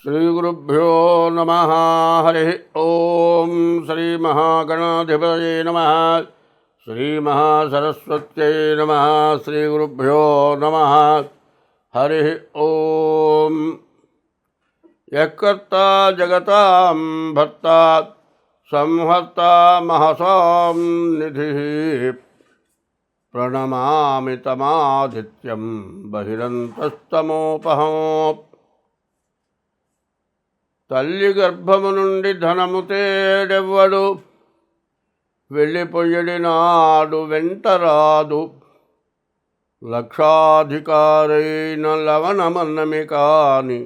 श्रीगुरुभ्यो नमः। हरिः ओं। श्रीमहागणाधिपतये नमः। श्रीमहासरस्वत्यै नमः। श्रीगुरुभ्यो नमः। हरिः ओं। यत्कर्ता जगतां भर्ता संहर्ता महसां निधिः प्रणमामि तमादित्यं बहिरन्तस्तमोपहम्। తల్లి గర్భము నుండి ధనము తేడెవ్వడు, వెళ్ళిపోయడి నాడు వెంటరాదు. లక్షాధికారైన లవణమన్నమి కాని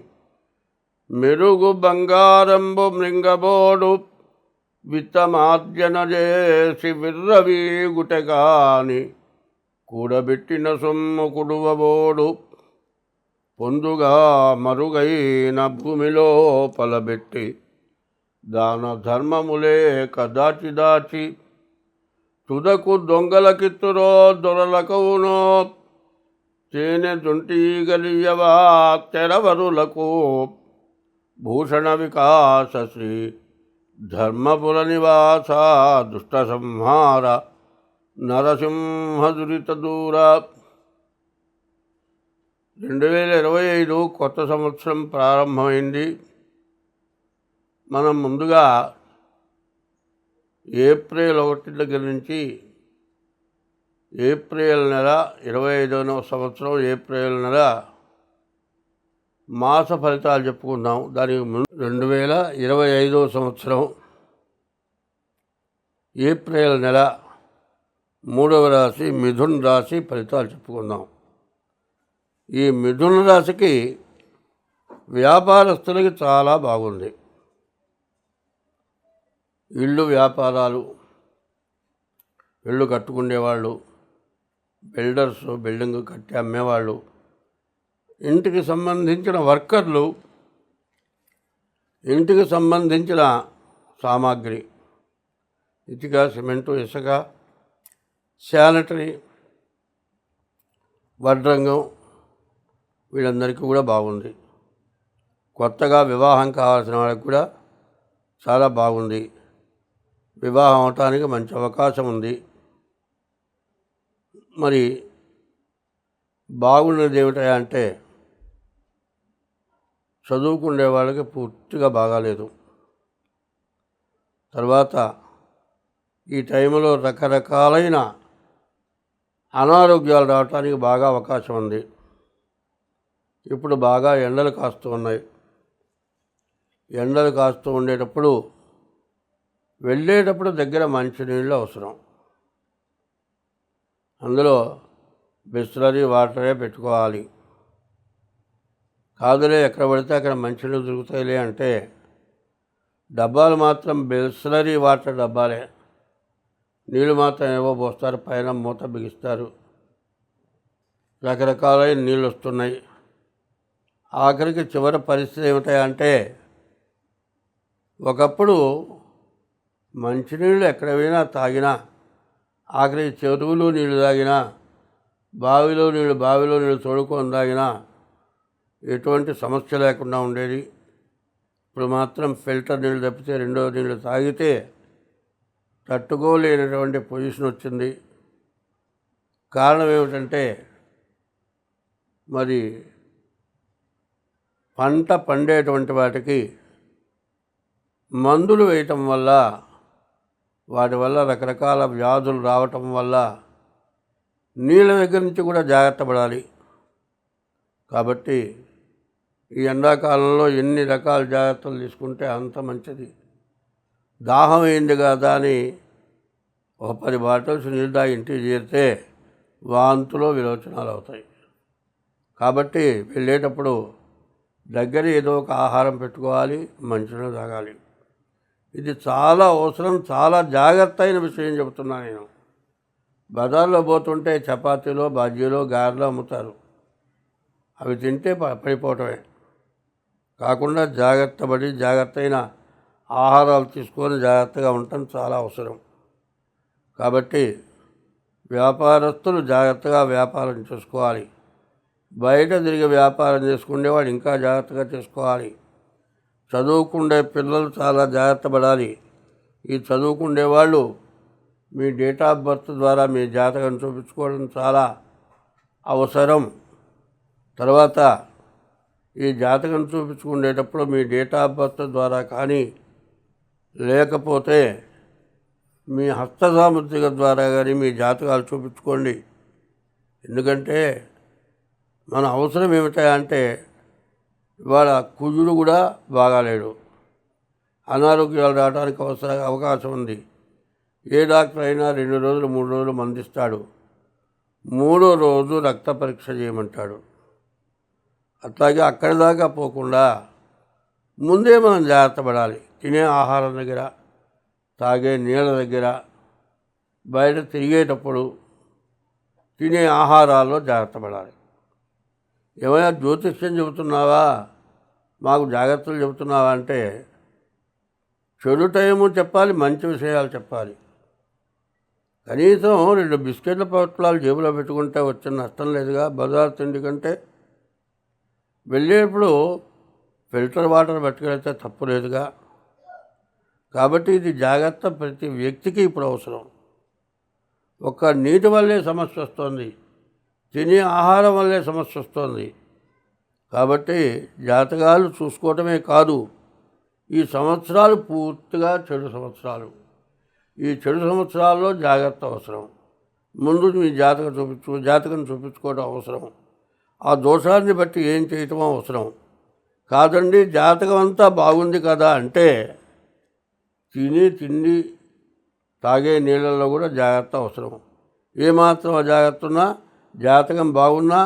మెరుగు బంగారంబు మృంగబోడు. విత్తమార్జన చేసి విర్రవీగుటె కాని కూడబెట్టిన సొమ్ము కుడువబోడు. పొందుగా మరుగైన భూమిలో పలబెట్టి దాన ధర్మములేక దాచి దాచి తుదకు దొంగలకిత్తురో దొరలకవునో. తేనె దుంటీగలియవా తెరవరులకు భూషణ వికాస శ్రీ ధర్మపుర నివాస దుష్ట సంహార నరసింహ దురిత దూర. 2025 కొత్త సంవత్సరం ప్రారంభమైంది. మనం ముందుగా ఏప్రిల్ 1 దగ్గర నుంచి ఏప్రిల్ నెల 25వ సంవత్సరం ఏప్రిల్ నెల మాస ఫలితాలు చెప్పుకుందాం. దానికి ముందు 2025వ సంవత్సరం ఏప్రిల్ నెల 3వ రాశి మిథున రాశి ఫలితాలు చెప్పుకుందాం. ఈ మిథున రాశికి వ్యాపారస్తులకి చాలా బాగుంది. ఇళ్ళు వ్యాపారాలు, ఇళ్ళు కట్టుకునేవాళ్ళు, బిల్డర్స్, బిల్డింగ్ కట్టి అమ్మేవాళ్ళు, ఇంటికి సంబంధించిన వర్కర్లు, ఇంటికి సంబంధించిన సామాగ్రి, ఇటుక, సిమెంటు, ఇసుక, శానిటరీ, వడ్రంగం, వీళ్ళందరికీ కూడా బాగుంది. కొత్తగా వివాహం కావాల్సిన వాళ్ళకి కూడా చాలా బాగుంది. వివాహం అవటానికి మంచి అవకాశం ఉంది. మరి బాగున్నది ఏమిటా అంటే చదువుకునే వాళ్ళకి పూర్తిగా బాగాలేదు. తర్వాత ఈ టైంలో రకరకాలైన అనారోగ్యాలు రావటానికి బాగా అవకాశం ఉంది. ఇప్పుడు బాగా ఎండలు కాస్తూ ఉన్నాయి. ఎండలు కాస్తూ ఉండేటప్పుడు వెళ్ళేటప్పుడు దగ్గర మంచినీళ్ళు అవసరం. అందులో బిస్లరీ వాటరే పెట్టుకోవాలి. కాదులే ఎక్కడ పడితే అక్కడ మంచినీళ్ళు దొరుకుతాయిలే అంటే డబ్బాలు మాత్రం బిస్లరీ వాటర్ డబ్బాలే. నీళ్ళు మాత్రం ఏవో పోస్తారు, పైన మూత బిగిస్తారు. రకరకాలైన నీళ్ళు వస్తున్నాయి. ఆఖరికి చివరి పరిస్థితి ఏమిటాయంటే ఒకప్పుడు మంచినీళ్ళు ఎక్కడ పోయినా తాగినా, ఆఖరికి చెరువులో నీళ్ళు తాగినా, బావిలో నీళ్ళు తోడుకొని తాగినా ఎటువంటి సమస్య లేకుండా ఉండేది. ఇప్పుడు మాత్రం ఫిల్టర్ నీళ్ళు తప్పితే రెండో నీళ్ళు తాగితే తట్టుకోలేనటువంటి పొజిషన్ వచ్చింది. కారణం ఏమిటంటే మరి పంట పండేటువంటి వాటికి మందులు వేయటం వల్ల, వాటి వల్ల రకరకాల వ్యాధులు రావటం వల్ల నీళ్ళ దగ్గర నుంచి కూడా జాగ్రత్త పడాలి. కాబట్టి ఈ ఎండాకాలంలో ఎన్ని రకాల జాగ్రత్తలు తీసుకుంటే అంత మంచిది. దాహం అయింది కదా అని ఒక 10 బాటిల్స్ నీళ్ళు తాగి ఇంటికి చేరితే వాంతులో విరోచనాలు అవుతాయి. కాబట్టి వెళ్ళేటప్పుడు దగ్గర ఏదో ఒక ఆహారం పెట్టుకోవాలి, మంచినీళ్ళు తాగాలి. ఇది చాలా అవసరం. చాలా జాగ్రత్త అయిన విషయం చెబుతున్నాను నేను. బజార్లో పోతుంటే చపాతీలో, బాజీలో, గారెలో అమ్ముతారు. అవి తింటే పడిపోవటమే కాకుండా జాగ్రత్త అయిన ఆహారాలు తీసుకొని జాగ్రత్తగా ఉండటం చాలా అవసరం. కాబట్టి వ్యాపారస్తులు జాగ్రత్తగా వ్యాపారం చేసుకోవాలి. బయట తిరిగి వ్యాపారం చేసుకునేవాడు ఇంకా జాగ్రత్తగా చేసుకోవాలి. చదువుకుండే పిల్లలు చాలా జాగ్రత్త పడాలి. ఈ చదువుకుండే వాళ్ళు మీ డేట్ ఆఫ్ బర్త్ ద్వారా మీ జాతకం చూపించుకోవడం చాలా అవసరం. తర్వాత ఈ జాతకం చూపించుకునేటప్పుడు మీ డేట్ ఆఫ్ బర్త్ ద్వారా కానీ లేకపోతే మీ హస్త సాముద్రిక ద్వారా కానీ మీ జాతకాలు చూపించుకోండి. ఎందుకంటే మన అవసరం ఏమిటంటే ఇవాళ కుజుడు కూడా బాగాలేడు, అనారోగ్యాలు రావడానికి అవకాశం ఉంది. ఏ డాక్టర్ అయినా 2 రోజులు 3 రోజులు మందిస్తాడు, 3వ రోజు రక్త పరీక్ష చేయమంటాడు. అట్లాగే అక్కడి దాకా పోకుండా ముందే మనం జాగ్రత్త పడాలి. తినే ఆహారం దగ్గర, తాగే నీళ్ళ దగ్గర, బయట తిరిగేటప్పుడు తినే ఆహారాల్లో జాగ్రత్త పడాలి. ఏమైనా జ్యోతిష్యం చెబుతున్నావా, మాకు జాగ్రత్తలు చెబుతున్నావా అంటే చెడు టైము చెప్పాలి, మంచి విషయాలు చెప్పాలి. కనీసం 2 బిస్కెట్ల పొట్లాలు జేబులో పెట్టుకుంటే వచ్చిన నష్టం లేదుగా. బజార్ తిండి కంటే వెళ్ళేప్పుడు ఫిల్టర్ వాటర్ పట్టుకెళ్తే తప్పు లేదుగా. కాబట్టి ఇది జాగ్రత్త ప్రతి వ్యక్తికి ఇప్పుడు అవసరం. ఒక్క నీటి వల్లే సమస్య వస్తుంది, తినే ఆహారం వల్లే సమస్య వస్తుంది. కాబట్టి జాతకాలు చూసుకోవటమే కాదు, ఈ సంవత్సరాలు పూర్తిగా చెడు సంవత్సరాలు. ఈ చెడు సంవత్సరాల్లో జాగ్రత్త అవసరం. ముందు మీ జాతకం చూపించుకోవడం అవసరం. ఆ దోషాన్ని బట్టి ఏం చేయటం అవసరం కాదండి. జాతకం అంతా బాగుంది కదా అంటే తినే తిండి, తాగే నీళ్ళల్లో కూడా జాగ్రత్త అవసరం. ఏమాత్రం అజాగ్రత్త ఉన్నా, జాతకం బాగున్నా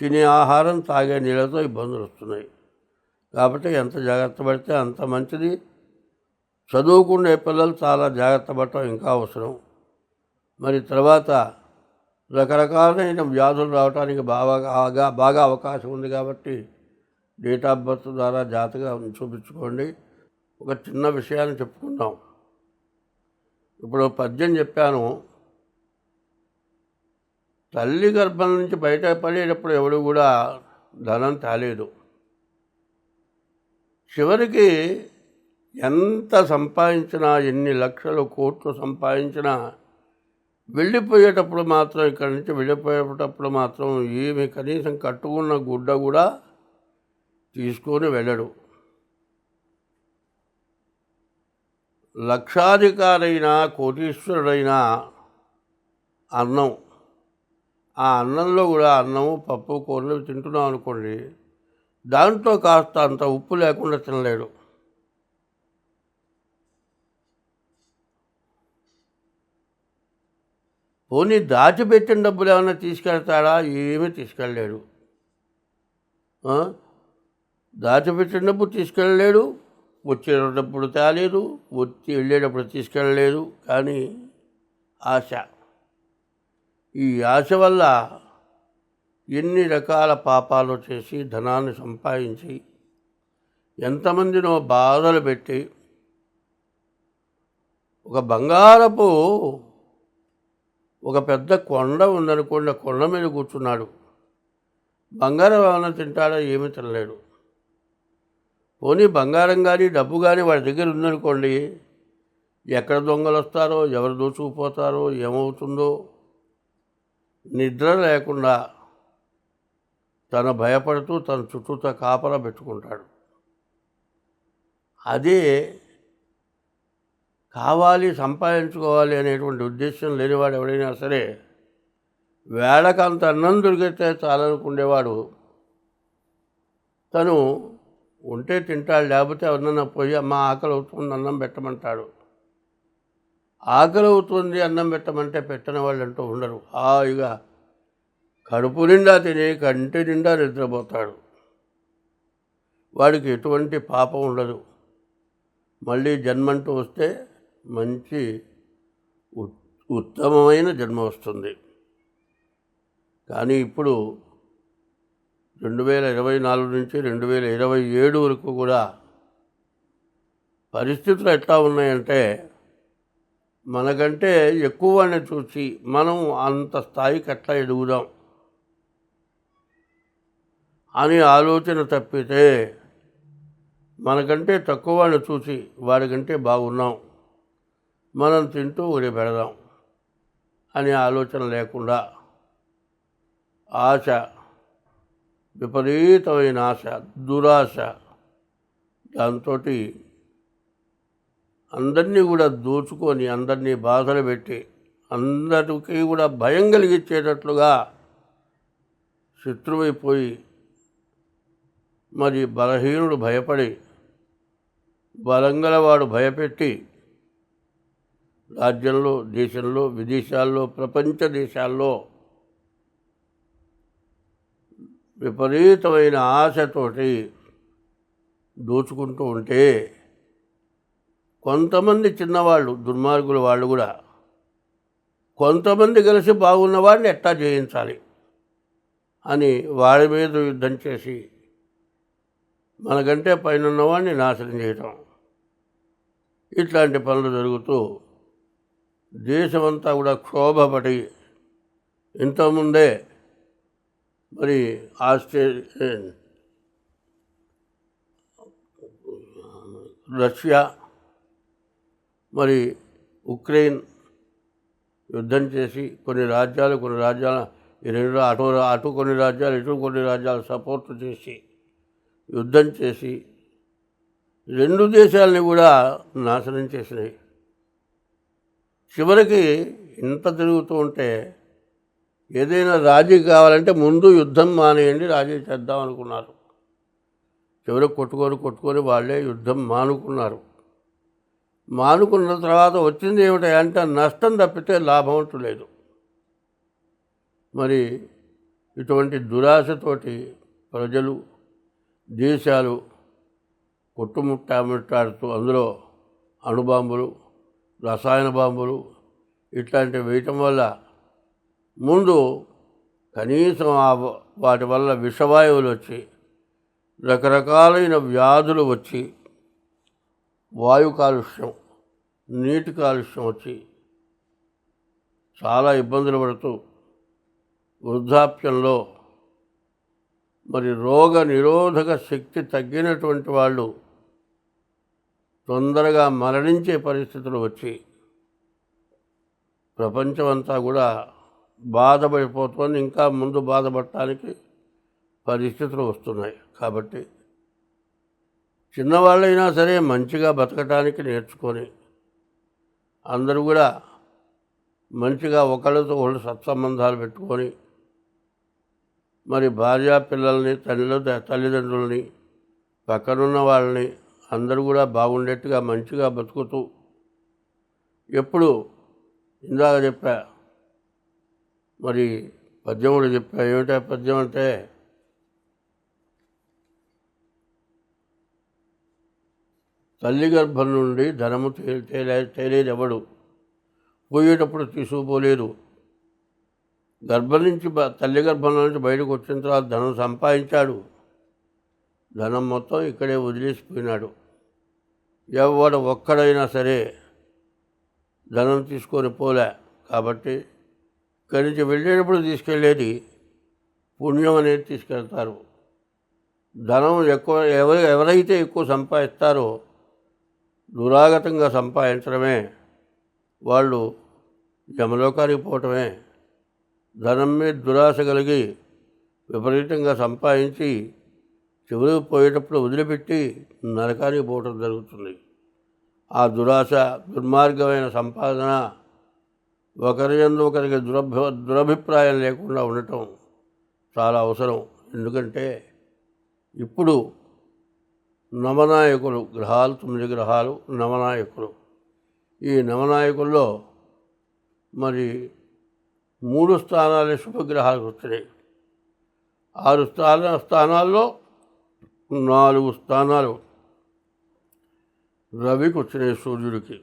తినే ఆహారం, తాగే నీళ్ళతో ఇబ్బందులు వస్తున్నాయి. కాబట్టి ఎంత జాగ్రత్త పడితే అంత మంచిది. చదువుకునే పిల్లలు చాలా జాగ్రత్త పడటం ఇంకా అవసరం. మరి తర్వాత రకరకాలైన వ్యాధులు రావడానికి బాగా అవకాశం ఉంది. కాబట్టి డేట్ ఆఫ్ బర్త్ ద్వారా జాతకం చూపించుకోండి. ఒక చిన్న విషయాన్ని చెప్పుకుందాం. ఇప్పుడు పద్యం చెప్పాను, తల్లి గర్భం నుంచి బయట పడేటప్పుడు ఎవడు కూడా ధనం తేలేదు. చివరికి ఎంత సంపాదించినా, ఎన్ని లక్షలు కోట్లు సంపాదించినా వెళ్ళిపోయేటప్పుడు మాత్రం, ఇక్కడి నుంచి వెళ్ళిపోయేటప్పుడు మాత్రం ఏమి కనీసం కట్టుకున్న గుడ్డ కూడా తీసుకొని వెళ్ళడు. లక్షాధికారైనా కోటీశ్వరుడైనా అన్నం, ఆ అన్నంలో కూడా అన్నము, పప్పు, కూరలు తింటున్నాం అనుకోండి, దాంట్లో కాస్త అంత ఉప్పు లేకుండా తినలేడు. పోనీ దాచిపెట్టిన డబ్బులు ఏమైనా తీసుకెళ్తాడా? ఏమీ తీసుకెళ్ళలేడు. దాచిపెట్టిన డబ్బు తీసుకెళ్ళలేడు, వచ్చేటప్పుడు తేలేదు, వచ్చి వెళ్ళేటప్పుడు తీసుకెళ్ళలేదు. కానీ ఆశ, ఈ ఆశ వల్ల ఎన్ని రకాల పాపాలు చేసి ధనాన్ని సంపాదించి ఎంతమందినో బాధలు పెట్టి, ఒక బంగారపు ఒక పెద్ద కొండ ఉందనుకోండి, కొండ మీద కూర్చున్నాడు. బంగారం ఏమైనా తింటాడా? ఏమీ తినలేడు. పోనీ బంగారం కానీ డబ్బు కానీ వాడి దగ్గర ఉందనుకోండి, ఎక్కడ దొంగలు వస్తారో, ఎవరు దోచుకుపోతారో, ఏమవుతుందో నిద్ర లేకుండా తను భయపడుతూ తన చుట్టూతో కాపలా పెట్టుకుంటాడు. అదే కావాలి, సంపాదించుకోవాలి అనేటువంటి ఉద్దేశం లేనివాడు ఎవడైనా సరే, వేళకంత అన్నం దొరికితే చాలనుకునేవాడు తను ఉంటే తింటాడు, లేకపోతే ఎవరినన్నా పోయి అమ్మ ఆకలి అవుతుంది అన్నం పెట్టమంటాడు. ఆకలి అవుతుంది అన్నం పెట్టమంటే పెట్టని వాళ్ళు అంటూ ఉండరు. హాయిగా కడుపు నిండా తిని కంటి నిండా నిద్రపోతాడు. వాడికి ఎటువంటి పాపం ఉండదు. మళ్ళీ జన్మంటూ వస్తే మంచి ఉత్తమమైన జన్మ వస్తుంది. కానీ ఇప్పుడు 2024 నుంచి 2027 వరకు కూడా పరిస్థితులు ఎట్లా ఉన్నాయంటే, మనకంటే ఎక్కువ వాడిని చూసి మనం అంత స్థాయికి ఎట్లా ఎదుగుదాం అని ఆలోచన తప్పితే మనకంటే తక్కువ వాడిని చూసి వాడికంటే బాగున్నాం, మనం తింటూ ఉరి పెడదాం అనే ఆలోచన లేకుండా ఆశ, విపరీతమైన ఆశ, దురాశ, దాంతో అందరినీ కూడా దోచుకొని అందరినీ బాధలు పెట్టి అందరికీ కూడా భయం కలిగించేటట్లుగా శత్రువైపోయి మరి బలహీనుడు భయపడి బలంగలవాడు భయపెట్టి రాజ్యంలో, దేశంలో, విదేశాల్లో, ప్రపంచ దేశాల్లో విపరీతమైన ఆశతోటి దోచుకుంటూ ఉంటే కొంతమంది చిన్నవాళ్ళు, దుర్మార్గుల వాళ్ళు కూడా కొంతమంది కలిసి బాగున్నవాడిని ఎట్టా జయించాలి అని వాడి మీద యుద్ధం చేసి మనకంటే పైన ఉన్నవాడిని నాశనం చేయటం, ఇట్లాంటి పనులు జరుగుతూ దేశమంతా కూడా క్షోభపడి ఇంతకుముందే మరి రష్యా మరి ఉక్రెయిన్ యుద్ధం చేసి కొన్ని రాజ్యాలు ఈ రెండు అటు కొన్ని రాజ్యాలు ఇటు కొన్ని రాజ్యాలు సపోర్ట్ చేసి యుద్ధం చేసి రెండు దేశాలని కూడా నాశనం చేసినాయి. చివరికి ఇంత తిరుగుతూ ఉంటే ఏదైనా రాజీ కావాలంటే ముందు యుద్ధం మానేయండి, రాజీ చేద్దాం అనుకున్నారు. చివరికి కొట్టుకొని వాళ్ళే యుద్ధం మానుకున్నారు. మానుకున్న తర్వాత వచ్చింది ఏమిటంటే నష్టం తప్పితే లాభం అంటూ లేదు. మరి ఇటువంటి దురాశతోటి ప్రజలు, దేశాలు కొట్టుముట్టాడుతూ అందులో అణుబాంబులు, రసాయన బాంబులు ఇట్లాంటివి వేయటం వల్ల ముందు కనీసం వాటి వల్ల విషవాయువులు వచ్చి రకరకాలైన వ్యాధులు వచ్చి వాయు కాలుష్యం, నీటి కాలుష్యం వచ్చి చాలా ఇబ్బందులు పడుతూ వృద్ధాప్యంలో మరి రోగ నిరోధక శక్తి తగ్గినటువంటి వాళ్ళు తొందరగా మరణించే పరిస్థితులు వచ్చి ప్రపంచమంతా కూడా బాధపడిపోతుంది. ఇంకా ముందు బాధపడటానికి పరిస్థితులు వస్తున్నాయి. కాబట్టి చిన్నవాళ్ళైనా సరే మంచిగా బతకటానికి నేర్చుకొని అందరూ కూడా మంచిగా ఒకళ్ళతో ఒకళ్ళు సత్సంబంధాలు పెట్టుకొని మరి భార్య పిల్లల్ని, తల్లిదండ్రులని, పక్కనున్న వాళ్ళని అందరూ కూడా బాగుండేట్టుగా మంచిగా బతుకుతూ ఎప్పుడు ఇందాక చెప్పా మరి పద్యం కూడా చెప్పా. ఏమిటా పద్యం అంటే తల్లి గర్భం నుండి ధనము తేలేదెవడు, పోయేటప్పుడు తీసుకుపోలేదు. తల్లి గర్భంలో నుంచి బయటకు వచ్చిన తర్వాత ధనం సంపాదించాడు, ధనం మొత్తం ఇక్కడే వదిలేసిపోయినాడు. ఎవడు ఒక్కడైనా సరే ధనం తీసుకొని పోలే. కాబట్టి ఇక్కడి నుంచి వెళ్ళేటప్పుడు తీసుకెళ్ళేది పుణ్యం అనేది తీసుకెళ్తారు. ధనం ఎవరైతే ఎక్కువ సంపాదిస్తారో దురాగతంగా సంపాదించడమే, వాళ్ళు యమలోకానికి పోవటమే. ధనం మీద దురాశ కలిగి విపరీతంగా సంపాదించి చివరికి పోయేటప్పుడు వదిలిపెట్టి నరకానికి పోవటం జరుగుతుంది. ఆ దురాశ, దుర్మార్గమైన సంపాదన ఒకరి యందు ఒకరికి దురభిప్రాయం లేకుండా ఉండటం చాలా అవసరం. ఎందుకంటే ఇప్పుడు నవనాయకులు గ్రహాలు, 9 గ్రహాలు నవనాయకులు. ఈ నవనాయకుల్లో మరి 3 స్థానాలే శుభగ్రహాలు వచ్చినాయి. 6 స్థానాల్లో 4 స్థానాలు రవికి వచ్చినాయి, సూర్యుడికి.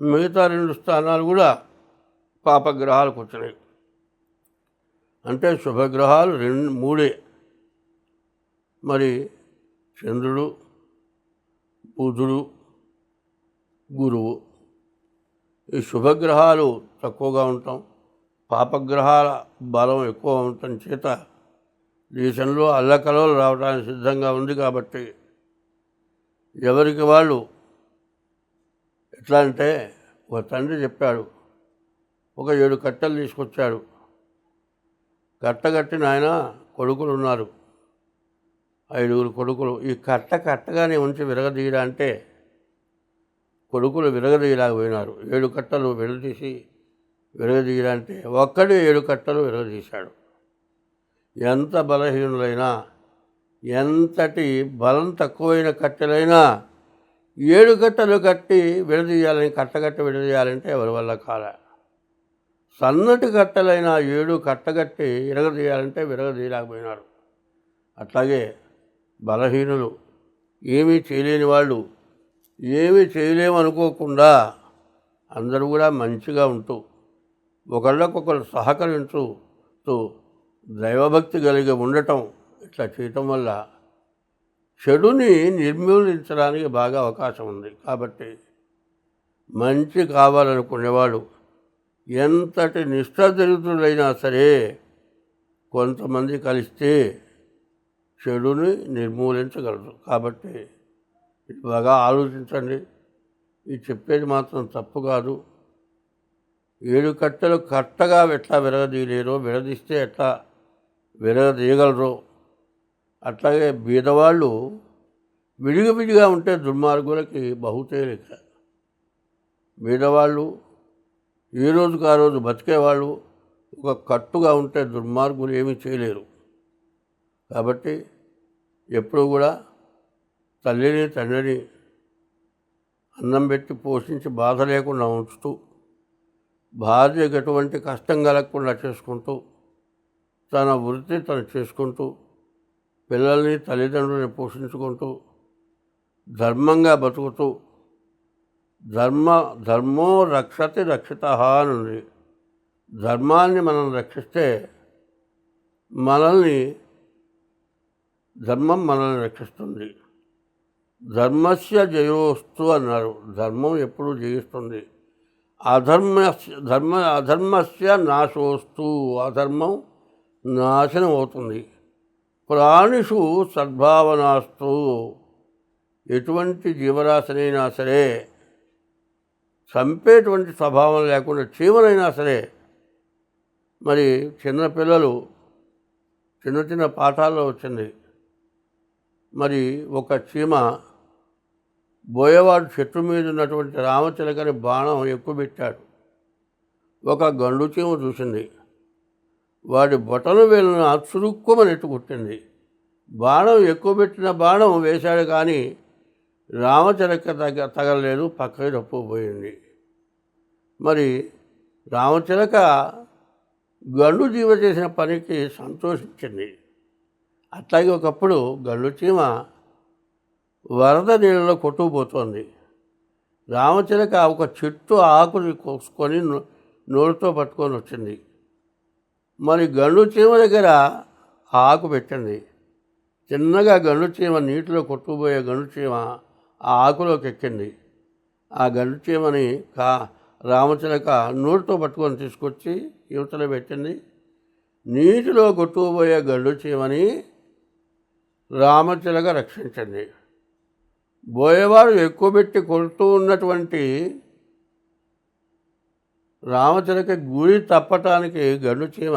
మిగతా 2 స్థానాలు కూడా పాపగ్రహాలకు వచ్చినాయి. అంటే శుభగ్రహాలు 3. మరి చంద్రుడు, బుధుడు, గురువు. ఈ శుభగ్రహాలు తక్కువగా ఉంటాం, పాపగ్రహాల బలం ఎక్కువ ఉండటం చేత దేశంలో అల్లకలోలు రావడానికి సిద్ధంగా ఉంది. కాబట్టి ఎవరికి వాళ్ళు ఎట్లా అంటే, ఒక తండ్రి చెప్పాడు, ఒక 7 కట్టెలు తీసుకొచ్చాడు. కట్టగట్టిన ఆయన కొడుకులు ఉన్నారు, 5 కొడుకులు. ఈ కట్టగానే ఉంచి విరగదీయడా అంటే కొడుకులు విరగదీయలేకపోయినారు. 7 కట్టలు విడదీసి విరగదీయడా అంటే ఒక్కడే 7 కట్టలు విరగదీశాడు. ఎంత బలహీనులైనా, ఎంతటి బలం తక్కువైన కట్టెలైనా 7 కట్టలు కట్టి విడదీయాలని, కట్టగట్టి విడదీయాలంటే ఎవరి వల్ల కాల. సన్నటి కట్టెలైన 7 కట్టగట్టి విరగదీయాలంటే విరగదీయలేకపోయినారు. అట్లాగే బలహీనులు, ఏమీ చేయలేని వాళ్ళు, ఏమీ చేయలేమనుకోకుండా అందరూ కూడా మంచిగా ఉంటూ ఒకళ్ళకొకరు సహకరించుతూ దైవభక్తి కలిగి ఉండటం, ఇట్లా చేయటం వల్ల చెడుని నిర్మూలించడానికి బాగా అవకాశం ఉంది. కాబట్టి మంచి కావాలనుకునేవాడు ఎంతటి నిష్ఠాదరిద్రులైనా సరే కొంతమంది కలిస్తే చెడుని నిర్మూలించగలరు. కాబట్టి బాగా ఆలోచించండి. ఇది చెప్పేది మాత్రం తప్పు కాదు. 7 కట్టెలు కట్టగా ఎట్లా విరగదీయలేరో, విడదీస్తే ఎట్లా విరగదీయగలరో, అట్లాగే బీదవాళ్ళు విడిగా ఉంటే దుర్మార్గులకి బహుతేలిక. బీదవాళ్ళు ఏ రోజుకు ఆ రోజు బతికేవాళ్ళు ఒక కట్టుగా ఉంటే దుర్మార్గులు ఏమీ చేయలేరు. కాబట్టి ఎప్పుడు కూడా తల్లిని తండ్రిని అన్నం పెట్టి పోషించి బాధ లేకుండా ఉంచుతూ, భార్యకు ఎటువంటి కష్టం కలగకుండా చేసుకుంటూ, తన వృత్తి తను చేసుకుంటూ, పిల్లల్ని తల్లిదండ్రులని పోషించుకుంటూ, ధర్మంగా బతుకుతూ, ధర్మో రక్షతి రక్షిత అని ఉంది. ధర్మాన్ని మనం రక్షిస్తే ధర్మం మనల్ని రక్షిస్తుంది. ధర్మస్య జయోస్తు అన్నారు. ధర్మం ఎప్పుడూ జయిస్తుంది. అధర్మస్య నాశోస్తు, అధర్మం నాశనం అవుతుంది. ప్రాణిషు సద్భావనాస్తు, ఎటువంటి జీవరాశినైనా సరే చంపేటువంటి స్వభావం లేకుండా, చీమలైనా సరే, మరి చిన్నపిల్లలు చిన్న పాఠాల్లో వచ్చింది. మరి ఒక చీమ బోయవాడు చెట్టు మీద ఉన్నటువంటి రామచిలకని బాణం ఎక్కువ పెట్టాడు. ఒక గండు చీమ చూసింది, వాడి బొటను వేలున చురుక్కుమని ఎట్టుకుట్టింది. బాణం ఎక్కువ పెట్టిన బాణం వేశాడు, కానీ రామచిలక తగలలేదు, పక్కకి తప్పుకుపోయింది. మరి రామచిలక గండు జీవ చేసిన పనికి సంతోషించింది. అట్లాగే ఒకప్పుడు గండు చీమ వరద నీళ్ళలో కొట్టుకుపోతుంది. రామచిలక ఒక చెట్టు ఆకుని కోసుకొని నోటితో పట్టుకొని వచ్చింది. మరి గండు చీమ దగ్గర ఆకు పెట్టింది. చిన్నగా గండు చీమ, నీటిలో కొట్టుకుపోయే గండు చీమ ఆ ఆకులోకి ఎక్కింది. ఆ గండు చీమని రామచిలక నోటితో పట్టుకొని తీసుకొచ్చి యువతలో పెట్టింది. నీటిలో కొట్టుకుపోయే గండు చీమని రామచిలక రక్షించింది. బోయేవారు ఎక్కువ పెట్టి కొడుతూ ఉన్నటువంటి రామచిలక గురి తప్పటానికి గండు చీమ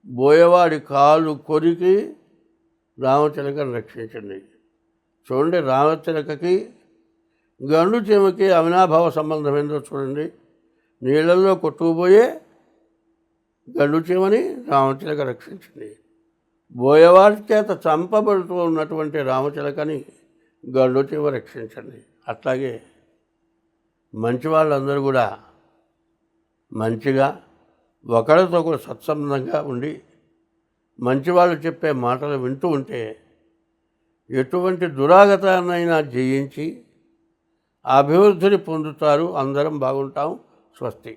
బోయేవాడి కాలు కొరికి రామచిలకను రక్షించింది. చూడండి, రామచిలకకి గండు చీమకి అవినాభావ సంబంధం ఏందో చూడండి. నీళ్ళల్లో కొట్టుకుపోయే గండు చీమని రామచిలక రక్షించింది. బోయవాడి చేత చంపబడుతూ ఉన్నటువంటి రామచిలకని గండు చీమ రక్షించండి. అట్లాగే మంచి వాళ్ళందరూ కూడా మంచిగా ఒకరితో ఒకరు సత్సంబంధంగా ఉండి మంచివాళ్ళు చెప్పే మాటలు వింటూ ఉంటే ఎటువంటి దురాగతాన్నైనా జయించి అభివృద్ధిని పొందుతారు. అందరం బాగుంటాం. స్వస్తి.